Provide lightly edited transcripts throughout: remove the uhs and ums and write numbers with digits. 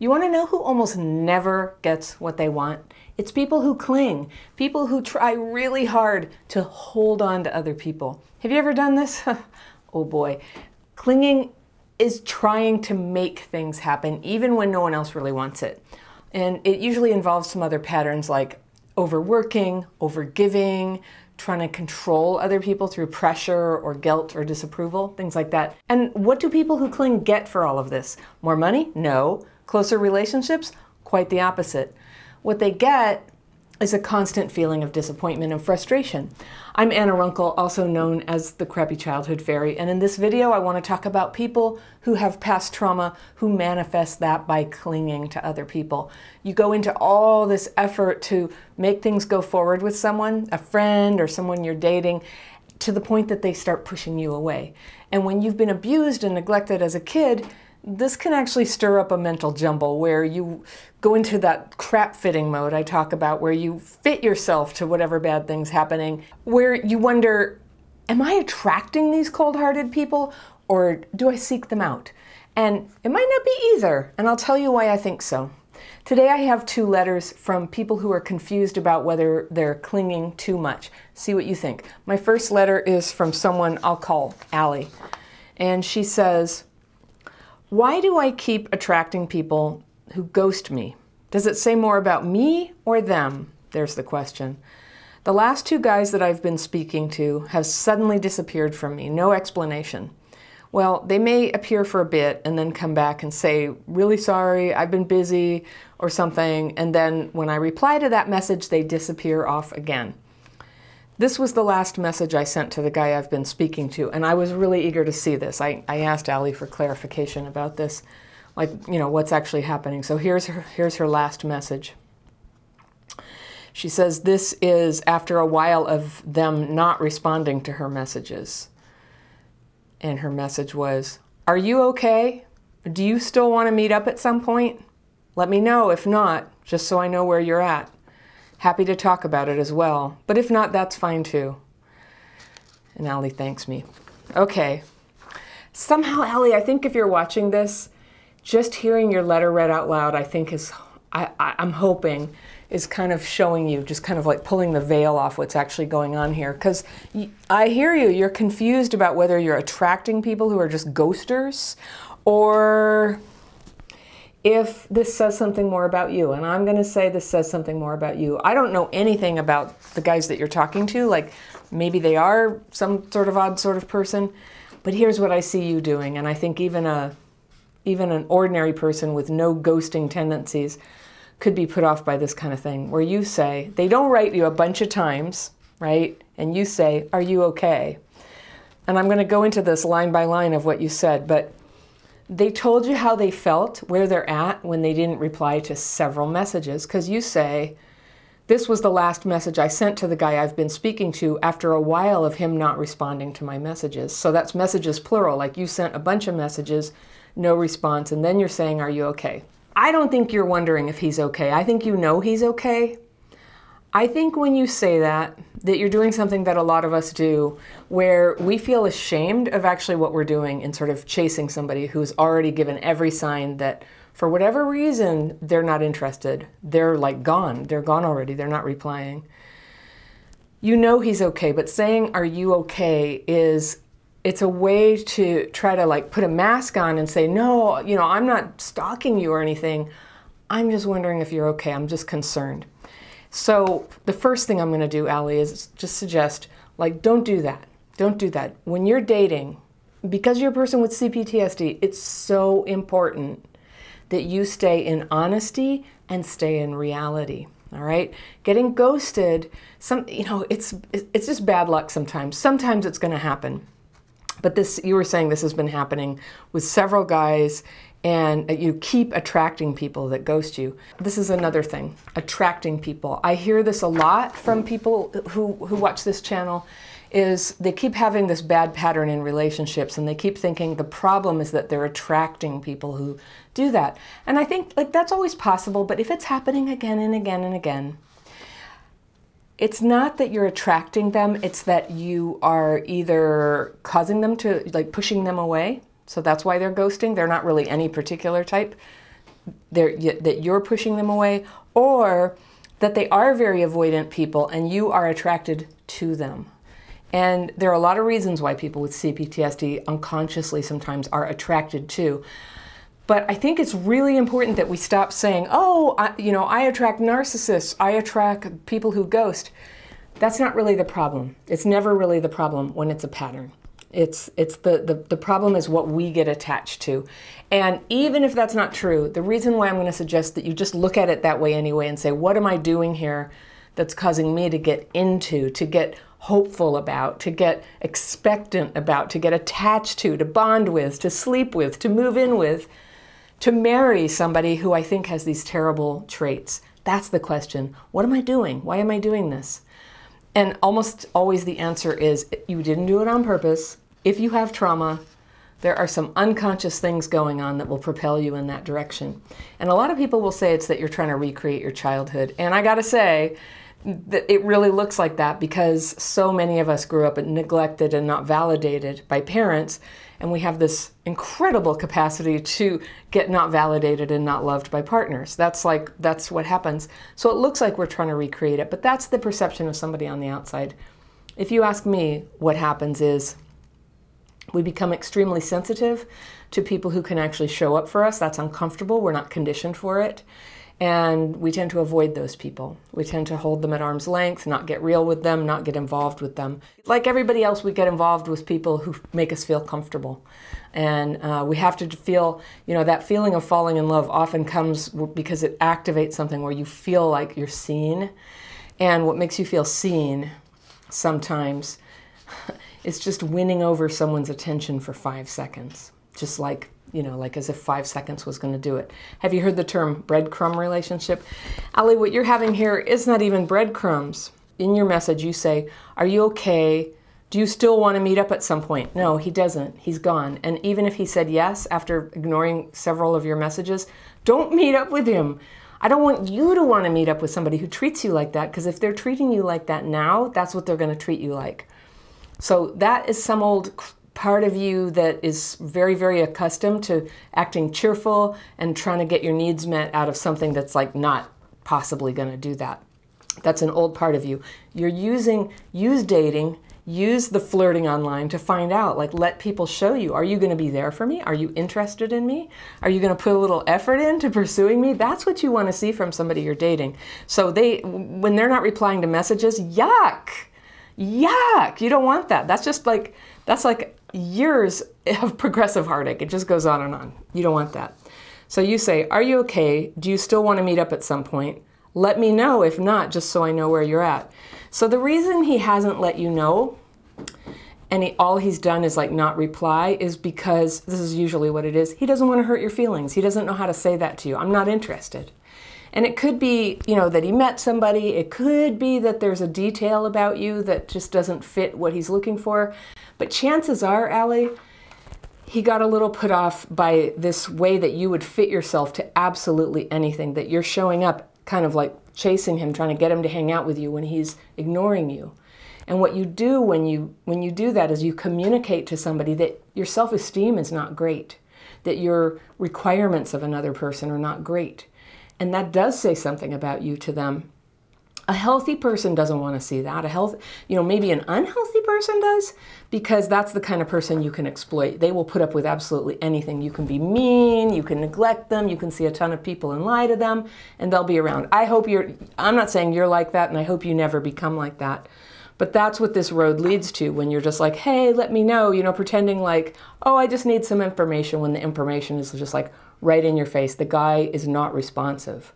You want to know who almost never gets what they want? It's people who cling, people who try really hard to hold on to other people. Have you ever done this? Oh boy. Clinging is trying to make things happen even when no one else really wants it. And it usually involves some other patterns like overworking, overgiving, trying to control other people through pressure or guilt or disapproval, things like that. And what do people who cling get for all of this? More money? No. Closer relationships? Quite the opposite. What they get is a constant feeling of disappointment and frustration. I'm Anna Runkle, also known as the Crappy Childhood Fairy, and in this video I want to talk about people who have past trauma who manifest that by clinging to other people. You go into all this effort to make things go forward with someone, a friend or someone you're dating, to the point that they start pushing you away. And when you've been abused and neglected as a kid, this can actually stir up a mental jumble where you go into that crap fitting mode I talk about, where you fit yourself to whatever bad thing's happening, where you wonder, am I attracting these cold-hearted people or do I seek them out? And it might not be either, and I'll tell you why I think so. Today I have 2 letters from people who are confused about whether they're clinging too much. See what you think. My first letter is from someone I'll call Allie, and she says, "Why do I keep attracting people who ghost me? Does it say more about me or them?" There's the question. "The last 2 guys that I've been speaking to have suddenly disappeared from me, no explanation." Well, they may appear for a bit and then come back and say, "Really sorry, I've been busy," or something, and then when I reply to that message, they disappear off again. This was the last message I sent to the guy I've been speaking to, and I was really eager to see this. I asked Allie for clarification about this, like, you know, what's actually happening. So here's her last message. She says this is after a while of them not responding to her messages. And her message was, "Are you okay? Do you still want to meet up at some point? Let me know if not, just so I know where you're at. Happy to talk about it as well, but if not, that's fine too." And Allie thanks me. Okay. Somehow, Allie, I think if you're watching this, just hearing your letter read out loud, I think I'm hoping, is kind of showing you, just kind of like pulling the veil off what's actually going on here. Because I hear you, you're confused about whether you're attracting people who are just ghosters, or if this says something more about you. And I'm going to say this says something more about you. I don't know anything about the guys that you're talking to. Like, maybe they are some sort of odd sort of person. But here's what I see you doing. And I think even an ordinary person with no ghosting tendencies could be put off by this kind of thing, where you say, they don't write you a bunch of times, right? And you say, "Are you okay?" And I'm going to go into this line by line of what you said, but they told you how they felt, where they're at, when they didn't reply to several messages, because you say, "This was the last message I sent to the guy I've been speaking to after a while of him not responding to my messages." So that's messages plural, like you sent a bunch of messages, no response, and then you're saying, "Are you okay?" I don't think you're wondering if he's okay. I think you know he's okay. I think when you say that you're doing something that a lot of us do, where we feel ashamed of actually what we're doing in sort of chasing somebody who's already given every sign that for whatever reason, they're not interested. They're like gone. They're gone already. They're not replying. You know he's okay, but saying, "Are you okay?" it's a way to try to like put a mask on and say, "No, you know, I'm not stalking you or anything. I'm just wondering if you're okay. I'm just concerned." So the first thing I'm going to do, Allie, is just suggest, like, don't do that. Don't do that. When you're dating, because you're a person with CPTSD, it's so important that you stay in honesty and stay in reality. All right? Getting ghosted, it's just bad luck sometimes. Sometimes it's going to happen. But this, you were saying this has been happening with several guys, and you keep attracting people that ghost you. This is another thing, attracting people. I hear this a lot from people who watch this channel, is they keep having this bad pattern in relationships, and they keep thinking the problem is that they're attracting people who do that. And I think, like, that's always possible, but if it's happening again and again and again, it's not that you're attracting them, it's that you are either causing them to, like, pushing them away. So that's why they're ghosting. They're not really any particular type. that you're pushing them away, or that they are very avoidant people and you are attracted to them. And there are a lot of reasons why people with CPTSD unconsciously sometimes are attracted to. But I think it's really important that we stop saying, oh, I attract narcissists, I attract people who ghost. That's not really the problem. It's never really the problem when it's a pattern. The problem is what we get attached to. And even if that's not true, the reason why I'm going to suggest that you just look at it that way anyway and say, what am I doing here that's causing me to get into, to get hopeful about, to get expectant about, to get attached to bond with, to sleep with, to move in with, to marry somebody who I think has these terrible traits? That's the question. What am I doing? Why am I doing this? And almost always the answer is you didn't do it on purpose. If you have trauma, there are some unconscious things going on that will propel you in that direction. And a lot of people will say it's that you're trying to recreate your childhood. And I gotta say that it really looks like that, because so many of us grew up neglected and not validated by parents. And we have this incredible capacity to get not validated and not loved by partners. That's what happens. So it looks like we're trying to recreate it, but that's the perception of somebody on the outside. If you ask me, what happens is we become extremely sensitive to people who can actually show up for us. That's uncomfortable. We're not conditioned for it. And we tend to avoid those people. We tend to hold them at arm's length, not get real with them, not get involved with them. Like everybody else, we get involved with people who make us feel comfortable. And we have to feel, that feeling of falling in love often comes because it activates something where you feel like you're seen. And what makes you feel seen sometimes is just winning over someone's attention for 5 seconds. Just like as if 5 seconds was going to do it. Have you heard the term breadcrumb relationship? Ali, what you're having here is not even breadcrumbs. In your message, you say, are you okay? Do you still want to meet up at some point? No, he doesn't. He's gone. And even if he said yes after ignoring several of your messages, don't meet up with him. I don't want you to want to meet up with somebody who treats you like that, because if they're treating you like that now, that's what they're going to treat you like. So that is some old part of you that is very, very accustomed to acting cheerful and trying to get your needs met out of something that's like not possibly going to do that. That's an old part of you. Use dating, use the flirting online to find out, let people show you, are you going to be there for me? Are you interested in me? Are you going to put a little effort into pursuing me? That's what you want to see from somebody you're dating. So when they're not replying to messages, yuck, you don't want that. That's like years of progressive heartache. It just goes on and on. You don't want that. So you say, are you okay? Do you still want to meet up at some point? Let me know if not, just so I know where you're at. So the reason he hasn't let you know, and all he's done is not reply, is because this is usually what it is. He doesn't want to hurt your feelings. He doesn't know how to say that to you. I'm not interested. And it could be, that he met somebody. It could be that there's a detail about you that just doesn't fit what he's looking for. But chances are, Ali, he got a little put off by this way that you would fit yourself to absolutely anything, that you're showing up kind of like chasing him, trying to get him to hang out with you when he's ignoring you. And what you do when you do that is you communicate to somebody that your self-esteem is not great, that your requirements of another person are not great. And that does say something about you to them. A healthy person doesn't want to see that. Maybe an unhealthy person does, because that's the kind of person you can exploit. They will put up with absolutely anything. You can be mean, you can neglect them, you can see a ton of people and lie to them, and they'll be around. I'm not saying you're like that, and I hope you never become like that. But that's what this road leads to when you're just like, hey, let me know, pretending like, oh, I just need some information, when the information is just right in your face. The guy is not responsive.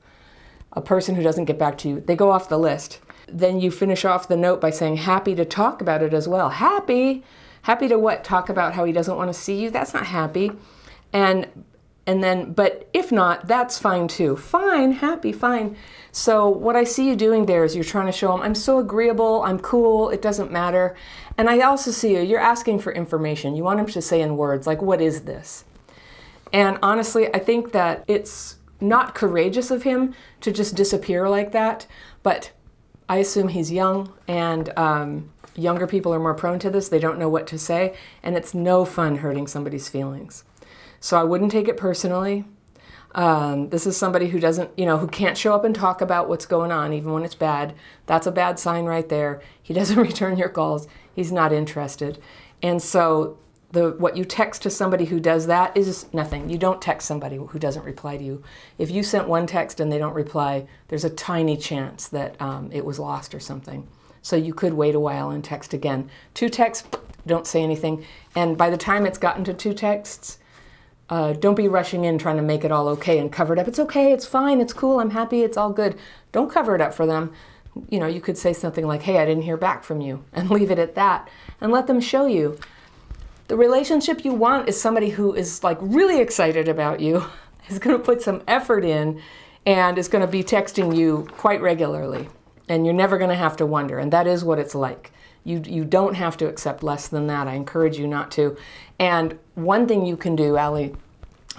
A person who doesn't get back to you, they go off the list. Then you finish off the note by saying, happy to talk about it as well. Happy? Happy to what? Talk about how he doesn't want to see you? That's not happy. But if not, that's fine too. Fine, happy, fine. So what I see you doing there is you're trying to show him, I'm so agreeable, I'm cool, it doesn't matter. And I also see you're asking for information. You want him to say in words, like, what is this? And honestly, I think that it's not courageous of him to just disappear like that, but I assume he's young, and younger people are more prone to this. They don't know what to say, and it's no fun hurting somebody's feelings. So I wouldn't take it personally. This is somebody who doesn't, who can't show up and talk about what's going on, even when it's bad. That's a bad sign right there. He doesn't return your calls. He's not interested. And so what you text to somebody who does that is nothing. You don't text somebody who doesn't reply to you. If you sent one text and they don't reply, there's a tiny chance that it was lost or something. So you could wait a while and text again. 2 texts, don't say anything. And by the time it's gotten to 2 texts, don't be rushing in trying to make it all okay and cover it up. It's okay, it's fine, it's cool, I'm happy, it's all good. Don't cover it up for them. You could say something like, hey, I didn't hear back from you, and leave it at that, and let them show you. The relationship you want is somebody who is like really excited about you, is going to put some effort in, and is going to be texting you quite regularly. And you're never going to have to wonder, and that is what it's like. You don't have to accept less than that. I encourage you not to. And one thing you can do, Allie,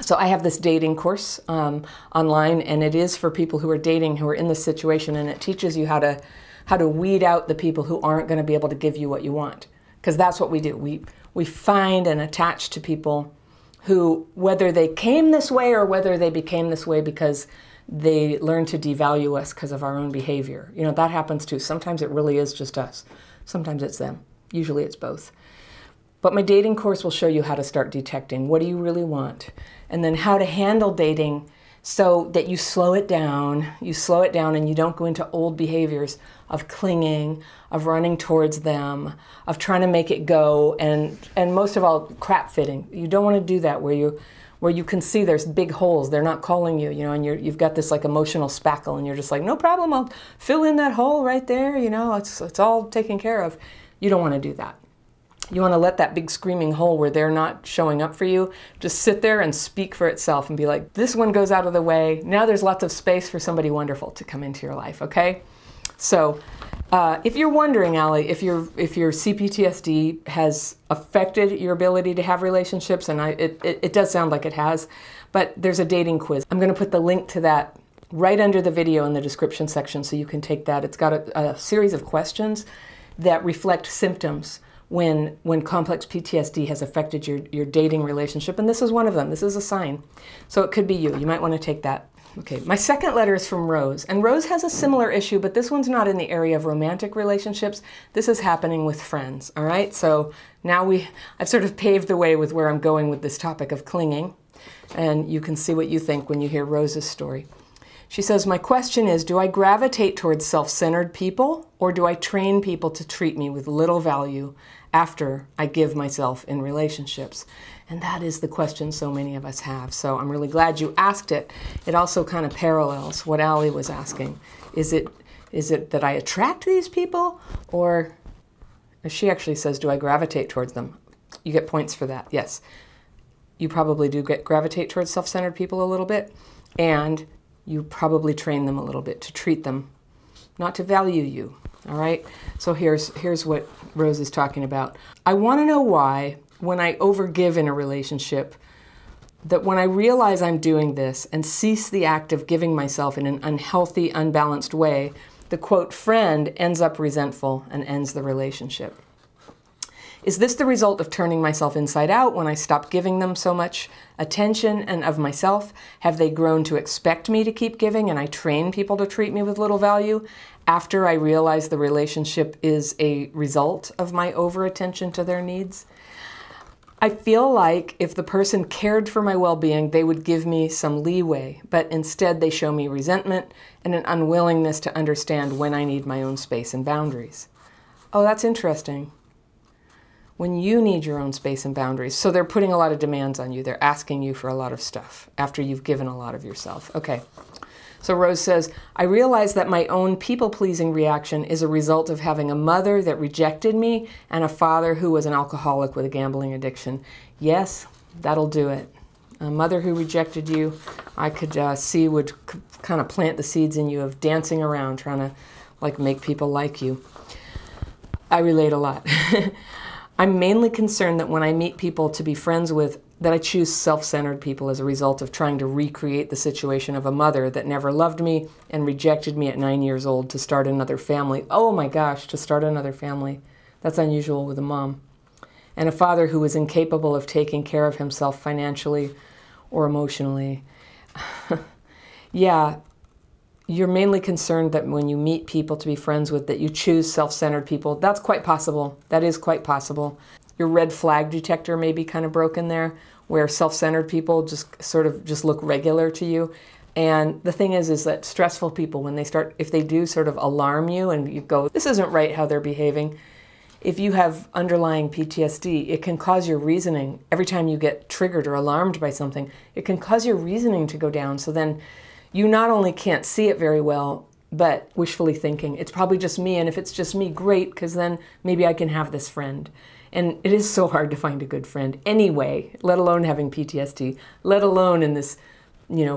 so I have this dating course online, and it is for people who are dating, who are in this situation, and it teaches you how to weed out the people who aren't going to be able to give you what you want. Because that's what we do. We find and attach to people who, whether they came this way or whether they became this way because they learned to devalue us because of our own behavior. That happens too. Sometimes it really is just us. Sometimes it's them. Usually it's both. But my dating course will show you how to start detecting what do you really want, and then how to handle dating so that you slow it down and you don't go into old behaviors of clinging, of running towards them, of trying to make it go, and most of all, crap fitting. You don't want to do that where you can see there's big holes. They're not calling you, and you've got this like emotional spackle, and you're just like, no problem, I'll fill in that hole right there, it's all taken care of. You don't want to do that. You want to let that big screaming hole where they're not showing up for you just sit there and speak for itself and be like, this one goes out of the way. Now there's lots of space for somebody wonderful to come into your life, okay? So if you're wondering, Allie, if your CPTSD has affected your ability to have relationships, and it does sound like it has, but there's a dating quiz. I'm going to put the link to that right under the video in the description section so you can take that. It's got a series of questions that reflect symptoms when complex PTSD has affected your dating relationship, and this is one of them. This is a sign. So it could be you. You might want to take that. Okay, my second letter is from Rose, and Rose has a similar issue, but this one's not in the area of romantic relationships. This is happening with friends, all right? So now I've sort of paved the way with where I'm going with this topic of clinging, and you can see what you think when you hear Rose's story. She says, my question is, do I gravitate towards self-centered people, or do I train people to treat me with little value after I give myself in relationships? And that is the question so many of us have. So I'm really glad you asked it. It also kind of parallels what Allie was asking. Is it that I attract these people, or she actually says, do I gravitate towards them? You get points for that, yes. You probably do gravitate towards self-centered people a little bit, and you probably train them a little bit to treat them, not to value you, all right? So here's what Rose is talking about. I want to know why, when I overgive in a relationship, that when I realize I'm doing this and cease the act of giving myself in an unhealthy, unbalanced way, the quote friend ends up resentful and ends the relationship. Is this the result of turning myself inside out when I stop giving them so much attention and of myself? Have they grown to expect me to keep giving and I train people to treat me with little value after I realize the relationship is a result of my over-attention to their needs? I feel like if the person cared for my well-being, they would give me some leeway, but instead they show me resentment and an unwillingness to understand when I need my own space and boundaries. Oh, that's interesting. When you need your own space and boundaries. So they're putting a lot of demands on you. They're asking you for a lot of stuff after you've given a lot of yourself. Okay. So Rose says, I realize that my own people-pleasing reaction is a result of having a mother that rejected me and a father who was an alcoholic with a gambling addiction. Yes, that'll do it. A mother who rejected you, I could see would kind of plant the seeds in you of dancing around, trying to like make people like you. I relate a lot. I'm mainly concerned that when I meet people to be friends with, that I choose self-centered people as a result of trying to recreate the situation of a mother that never loved me and rejected me at 9 years old to start another family. Oh my gosh, to start another family. That's unusual with a mom. And a father who was incapable of taking care of himself financially or emotionally. Yeah, you're mainly concerned that when you meet people to be friends with, that you choose self-centered people. That's quite possible. That is quite possible. Your red flag detector may be kind of broken there, where self-centered people just sort of just look regular to you. And the thing is that stressful people, when they start, if they do sort of alarm you and you go, this isn't right how they're behaving, if you have underlying PTSD, it can cause your reasoning, every time you get triggered or alarmed by something, it can cause your reasoning to go down. So then you not only can't see it very well, but wishfully thinking, it's probably just me, and if it's just me, great, because then maybe I can have this friend. And it is so hard to find a good friend anyway, let alone having PTSD, let alone in this,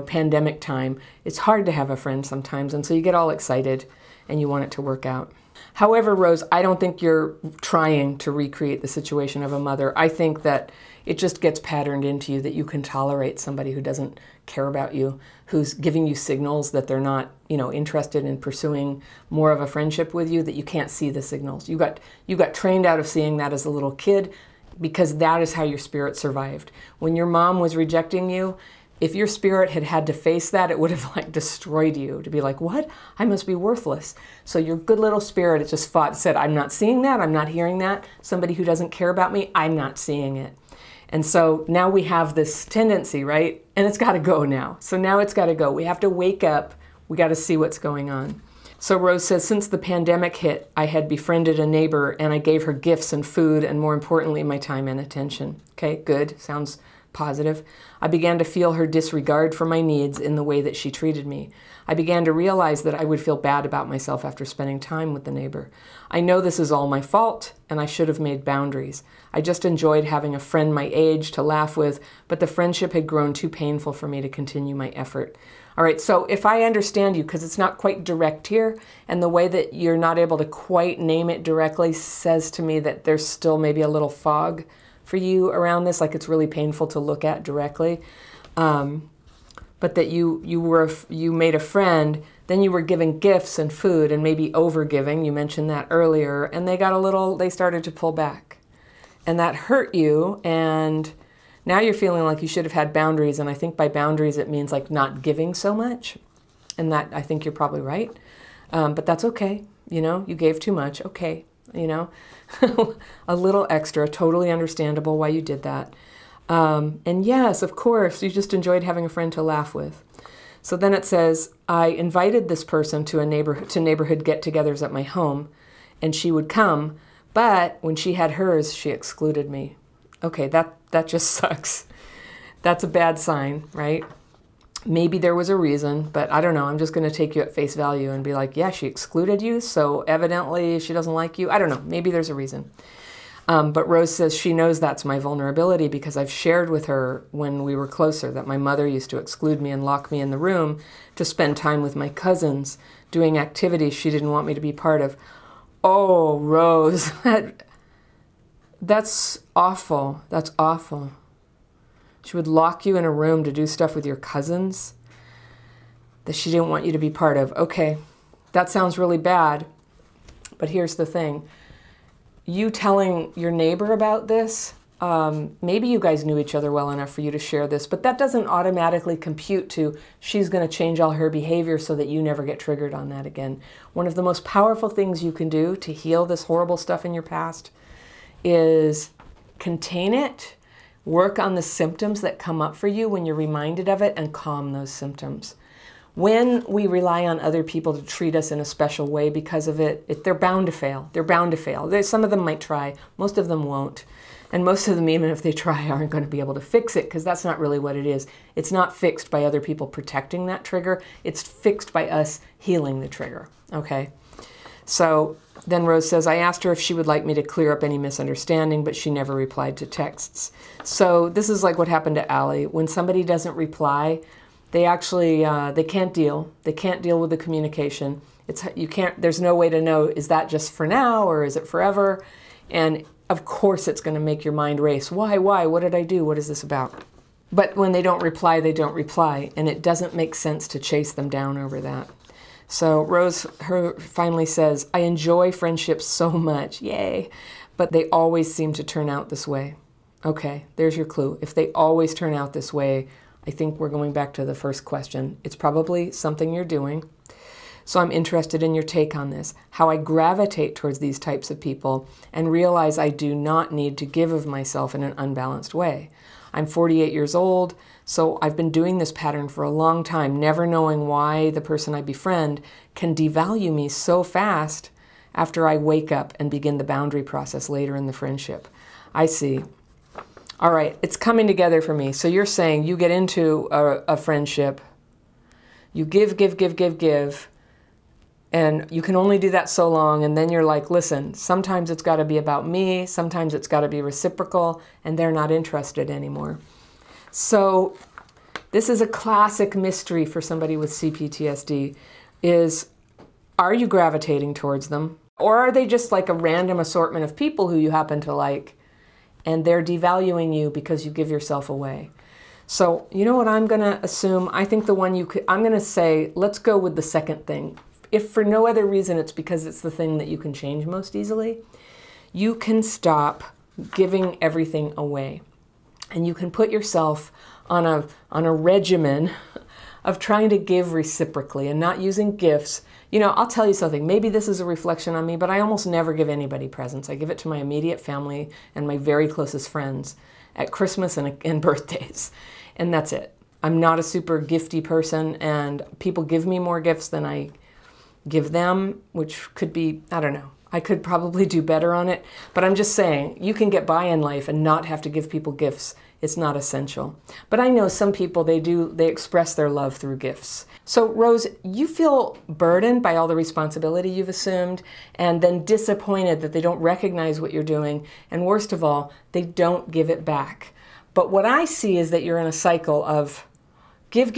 pandemic time. It's hard to have a friend sometimes, and so you get all excited and you want it to work out. However, Rose, I don't think you're trying to recreate the situation of a mother. I think that it just gets patterned into you that you can tolerate somebody who doesn't care about you, who's giving you signals that they're not, interested in pursuing more of a friendship with you, that you can't see the signals. You got trained out of seeing that as a little kid, because that is how your spirit survived. When your mom was rejecting you, if your spirit had had to face that, it would have destroyed you, to be like, what? I must be worthless. So your good little spirit, it just fought, said, I'm not seeing that, I'm not hearing that. Somebody who doesn't care about me, I'm not seeing it. And so now we have this tendency, right? And it's got to go now. So now it's got to go. We have to wake up. We got to see what's going on. So Rose says, since the pandemic hit, I had befriended a neighbor and I gave her gifts and food and, more importantly, my time and attention. Okay, good. Sounds positive. I began to feel her disregard for my needs in the way that she treated me. I began to realize that I would feel bad about myself after spending time with the neighbor. I know this is all my fault, and I should have made boundaries. I just enjoyed having a friend my age to laugh with, but the friendship had grown too painful for me to continue my effort. All right, so if I understand you, because it's not quite direct here, and the way that you're not able to quite name it directly says to me that there's still maybe a little fog for you around this, like it's really painful to look at directly, but that you made a friend, then you were giving gifts and food and maybe over-giving, you mentioned that earlier, and they started to pull back. And that hurt you, and now you're feeling like you should have had boundaries, and I think by boundaries it means like not giving so much, and that, I think you're probably right, but that's okay, you gave too much, okay. A little extra, totally understandable why you did that. And yes, of course, you just enjoyed having a friend to laugh with. So then it says, I invited this person to neighborhood get-togethers at my home, and she would come, but when she had hers, she excluded me. Okay, that just sucks. That's a bad sign, right? Maybe there was a reason, but I don't know. I'm just going to take you at face value and be like, yeah, she excluded you, so evidently she doesn't like you. I don't know. Maybe there's a reason. But Rose says she knows that's my vulnerability because I've shared with her when we were closer that my mother used to exclude me and lock me in the room to spend time with my cousins doing activities she didn't want me to be part of. Oh, Rose, that's awful. That's awful. She would lock you in a room to do stuff with your cousins that she didn't want you to be part of. Okay, that sounds really bad, but here's the thing. You telling your neighbor about this, maybe you guys knew each other well enough for you to share this, but that doesn't automatically compute to she's going to change all her behavior so that you never get triggered on that again. One of the most powerful things you can do to heal this horrible stuff in your past is contain it, work on the symptoms that come up for you when you're reminded of it, and calm those symptoms. When we rely on other people to treat us in a special way because of it, they're bound to fail. They're bound to fail. Some of them might try. Most of them won't. And most of them, even if they try, aren't going to be able to fix it because that's not really what it is. It's not fixed by other people protecting that trigger. It's fixed by us healing the trigger, okay? So then Rose says, I asked her if she would like me to clear up any misunderstanding, but she never replied to texts. So this is like what happened to Allie. When somebody doesn't reply, they actually, they can't deal. They can't deal with the communication. There's no way to know, is that just for now or is it forever? And of course it's going to make your mind race. Why? What did I do? What is this about? But when they don't reply, they don't reply. And it doesn't make sense to chase them down over that. So Rose finally says, I enjoy friendships so much, yay, but they always seem to turn out this way. Okay, there's your clue. If they always turn out this way, I think we're going back to the first question. It's probably something you're doing. So I'm interested in your take on this, how I gravitate towards these types of people and realize I do not need to give of myself in an unbalanced way. I'm 48 years old, so I've been doing this pattern for a long time, never knowing why the person I befriend can devalue me so fast after I wake up and begin the boundary process later in the friendship. I see. All right, it's coming together for me. So you're saying you get into a friendship, you give, and you can only do that so long, and then you're like, listen, sometimes it's got to be about me, sometimes it's got to be reciprocal, and they're not interested anymore. So this is a classic mystery for somebody with CPTSD, is, are you gravitating towards them? Or are they just like a random assortment of people who you happen to like, and they're devaluing you because you give yourself away? So you know what I'm going to assume? I think the one I'm going to say, let's go with the second thing. If for no other reason, it's because it's the thing that you can change most easily. You can stop giving everything away. And you can put yourself on a regimen of trying to give reciprocally and not using gifts. You know, I'll tell you something. Maybe this is a reflection on me, but I almost never give anybody presents. I give it to my immediate family and my very closest friends at Christmas and birthdays. And that's it. I'm not a super gifty person, and people give me more gifts than I give them, which could be, I don't know. I could probably do better on it, but I'm just saying you can get by in life and not have to give people gifts. It's not essential. But I know some people, they express their love through gifts. So Rose, you feel burdened by all the responsibility you've assumed, and then disappointed that they don't recognize what you're doing, and worst of all, they don't give it back. But what I see is that you're in a cycle of give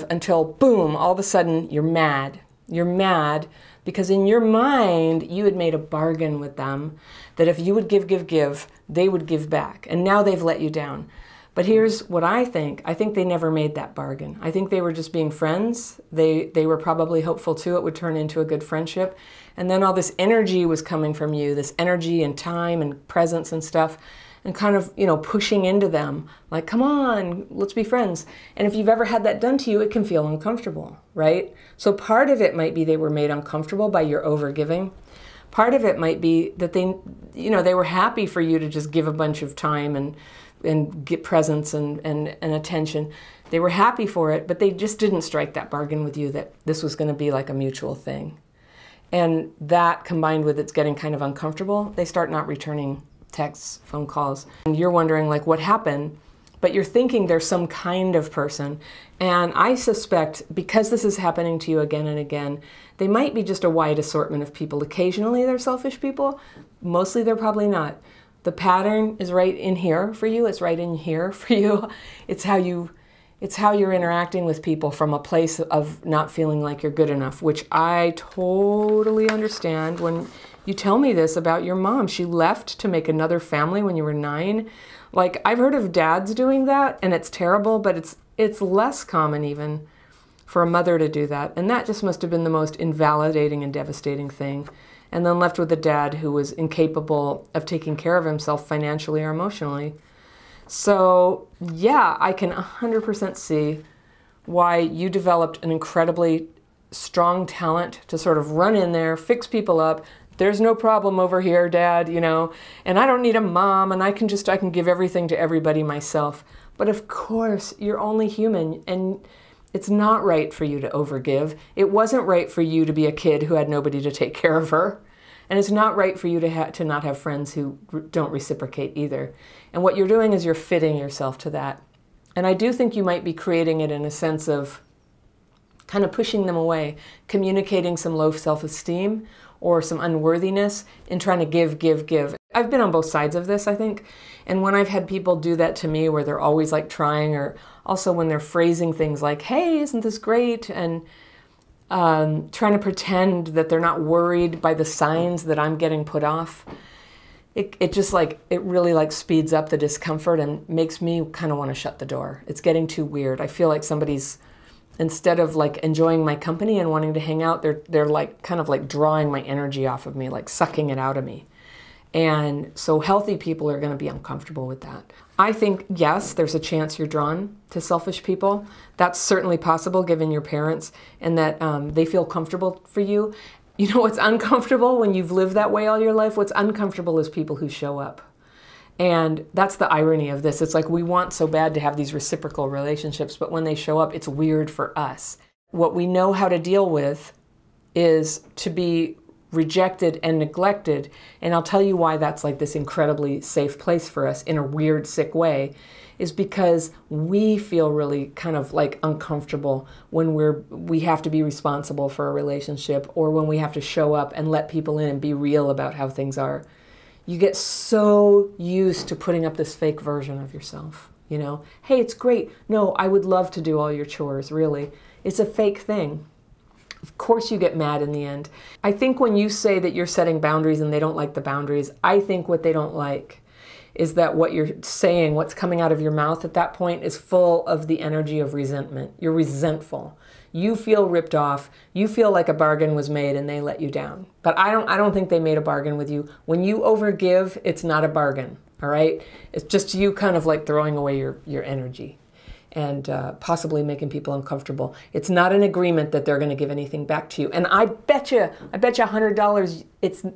until boom, all of a sudden you're mad. You're mad because in your mind, you had made a bargain with them that if you would give, they would give back. And now they've let you down. But here's what I think. I think they never made that bargain. I think they were just being friends. They were probably hopeful too it would turn into a good friendship. And then all this energy was coming from you, this energy and time and presence and stuff, and kind of, you know, pushing into them, like, come on, let's be friends. And if you've ever had that done to you, it can feel uncomfortable, right? So part of it might be they were made uncomfortable by your overgiving. Part of it might be that they were happy for you to just give a bunch of time and get presents and attention. They were happy for it, but they just didn't strike that bargain with you that this was going to be like a mutual thing. And that combined with it's getting kind of uncomfortable, they start not returning texts, phone calls, and you're wondering like what happened, but you're thinking there's some kind of person. And I suspect because this is happening to you again and again, they might be just a wide assortment of people. Occasionally they're selfish people, mostly they're probably not. The pattern is right in here for you, it's right in here for you. It's how you're interacting with people from a place of not feeling like you're good enough, which I totally understand. When you tell me this about your mom, she left to make another family when you were 9. Like, I've heard of dads doing that, and it's terrible, but it's less common even for a mother to do that. And that just must have been the most invalidating and devastating thing. And then left with a dad who was incapable of taking care of himself financially or emotionally. So yeah, I can 100% see why you developed an incredibly strong talent to sort of run in there, fix people up. There's no problem over here, Dad, you know, and I don't need a mom, and I can give everything to everybody myself. But of course, you're only human, and it's not right for you to overgive. It wasn't right for you to be a kid who had nobody to take care of her. And it's not right for you to not have friends who don't reciprocate either. And what you're doing is you're fitting yourself to that. And I do think you might be creating it in a sense of kind of pushing them away, communicating some low self-esteem or some unworthiness in trying to give. I've been on both sides of this, I think. And when I've had people do that to me where they're always like trying, or also when they're phrasing things like, hey, isn't this great? And trying to pretend that they're not worried by the signs that I'm getting put off. It just like, it really like speeds up the discomfort and makes me kind of want to shut the door. It's getting too weird. I feel like somebody's, instead of like enjoying my company and wanting to hang out, they're like kind of like drawing my energy off of me, like sucking it out of me. And so healthy people are going to be uncomfortable with that. I think, yes, there's a chance you're drawn to selfish people. That's certainly possible given your parents and that they feel comfortable for you. You know what's uncomfortable when you've lived that way all your life? What's uncomfortable is people who show up. And that's the irony of this. It's like we want so bad to have these reciprocal relationships, but when they show up, it's weird for us. What we know how to deal with is to be rejected and neglected. And I'll tell you why that's like this incredibly safe place for us in a weird, sick way, is because we feel really kind of like uncomfortable when we have to be responsible for a relationship, or when we have to show up and let people in and be real about how things are. You get so used to putting up this fake version of yourself, you know? Hey, it's great. No, I would love to do all your chores, really. It's a fake thing. Of course you get mad in the end. I think when you say that you're setting boundaries and they don't like the boundaries, I think what they don't like is that what you're saying, what's coming out of your mouth at that point is full of the energy of resentment. You're resentful. You feel ripped off. You feel like a bargain was made and they let you down. But I don't think they made a bargain with you. When you overgive, it's not a bargain, all right? It's just you kind of like throwing away your energy and possibly making people uncomfortable. It's not an agreement that they're going to give anything back to you. And I bet you $100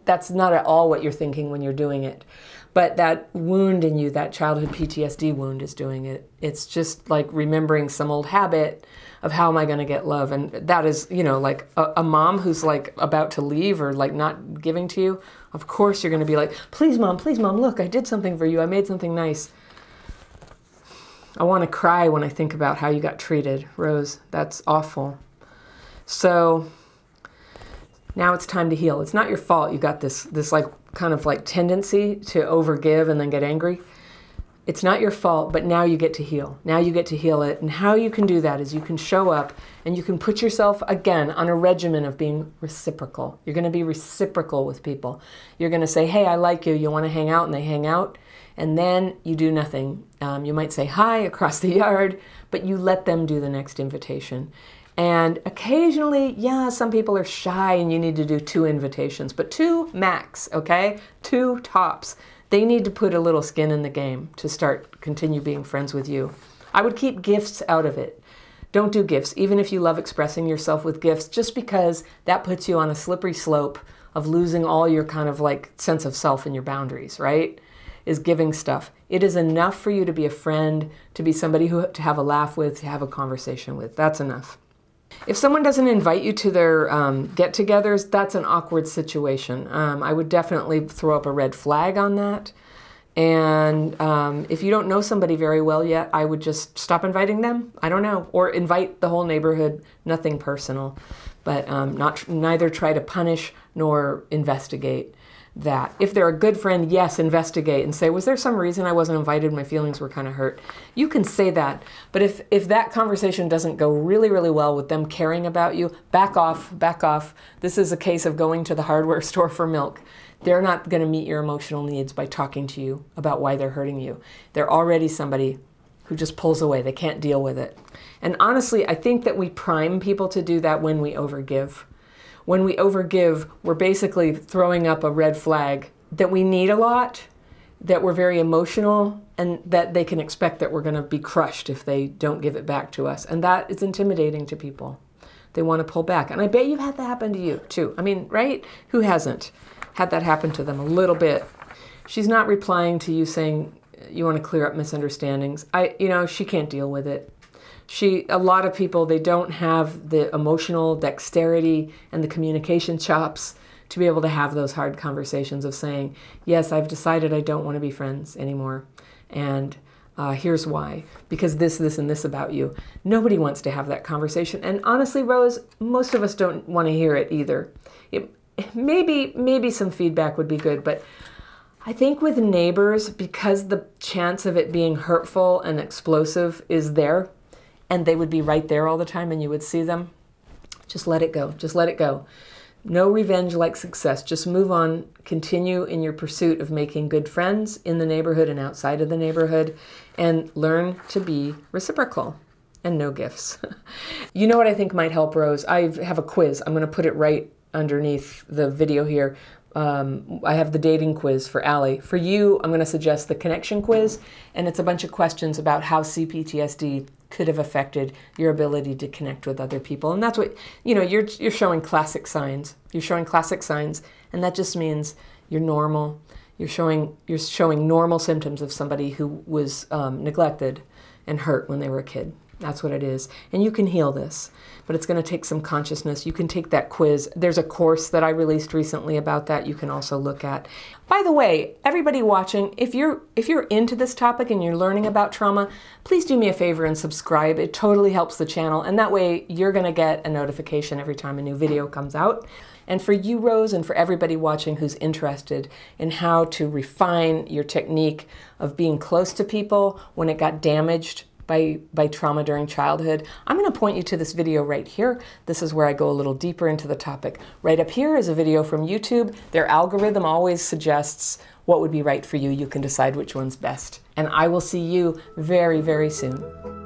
that's not at all what you're thinking when you're doing it. But that wound in you, that childhood PTSD wound is doing it. It's just like remembering some old habit of how am I going to get love. And that is, you know, like a mom who's like about to leave or like not giving to you. Of course you're going to be like, please mom, look, I did something for you. I made something nice. I want to cry when I think about how you got treated, Rose. That's awful. So now it's time to heal. It's not your fault you got this like kind of like tendency to overgive and then get angry. It's not your fault, but now you get to heal. Now you get to heal it. And how you can do that is you can show up and you can put yourself, again, on a regimen of being reciprocal. You're going to be reciprocal with people. You're going to say, hey, I like you. You want to hang out? And they hang out. And then you do nothing. You might say hi across the yard, but you let them do the next invitation. And occasionally, yeah, some people are shy and you need to do 2 invitations, but 2 max, okay? 2 tops. They need to put a little skin in the game to continue being friends with you. I would keep gifts out of it. Don't do gifts, even if you love expressing yourself with gifts, just because that puts you on a slippery slope of losing all your kind of like sense of self and your boundaries, right? Is giving stuff. It is enough for you to be a friend, to be somebody to have a laugh with, to have a conversation with. That's enough. If someone doesn't invite you to their get-togethers, that's an awkward situation. I would definitely throw up a red flag on that. And if you don't know somebody very well yet, I would just stop inviting them. I don't know. Or invite the whole neighborhood, nothing personal. But neither try to punish nor investigate that. If they're a good friend, yes, investigate and say, was there some reason I wasn't invited? My feelings were kind of hurt. You can say that. But if that conversation doesn't go really, really well with them caring about you, back off, back off. This is a case of going to the hardware store for milk. They're not going to meet your emotional needs by talking to you about why they're hurting you. They're already somebody who just pulls away. They can't deal with it. And honestly, I think that we prime people to do that when we overgive. When we overgive, we're basically throwing up a red flag that we need a lot, that we're very emotional, and that they can expect that we're going to be crushed if they don't give it back to us. And that is intimidating to people. They want to pull back. And I bet you've had that happen to you, too. I mean, right? Who hasn't had that happen to them a little bit? She's not replying to you saying you want to clear up misunderstandings. She can't deal with it. A lot of people, they don't have the emotional dexterity and the communication chops to be able to have those hard conversations of saying, yes, I've decided I don't want to be friends anymore. And here's why. Because this, and this about you. Nobody wants to have that conversation. And honestly, Rose, most of us don't want to hear it either. Maybe some feedback would be good, but I think with neighbors, because the chance of it being hurtful and explosive is there, and they would be right there all the time and you would see them, just let it go. Just let it go. No revenge like success. Just move on. Continue in your pursuit of making good friends in the neighborhood and outside of the neighborhood, and learn to be reciprocal and no gifts. You know what I think might help, Rose? I have a quiz. I'm going to put it right underneath the video here. I have the dating quiz for Allie. For you, I'm going to suggest the connection quiz, and it's a bunch of questions about how CPTSD could have affected your ability to connect with other people. And that's what, you're showing classic signs. You're showing classic signs, and that just means you're normal. You're showing normal symptoms of somebody who was neglected and hurt when they were a kid. That's what it is. And you can heal this, but it's going to take some consciousness. You can take that quiz. There's a course that I released recently about that you can also look at. By the way, everybody watching, if you're into this topic and you're learning about trauma, please do me a favor and subscribe. It totally helps the channel, and that way you're going to get a notification every time a new video comes out. And for you, Rose, and for everybody watching who's interested in how to refine your technique of being close to people when it got damaged by trauma during childhood, I'm going to point you to this video right here. This is where I go a little deeper into the topic. Right up here is a video from YouTube. Their algorithm always suggests what would be right for you. You can decide which one's best. And I will see you very, very soon.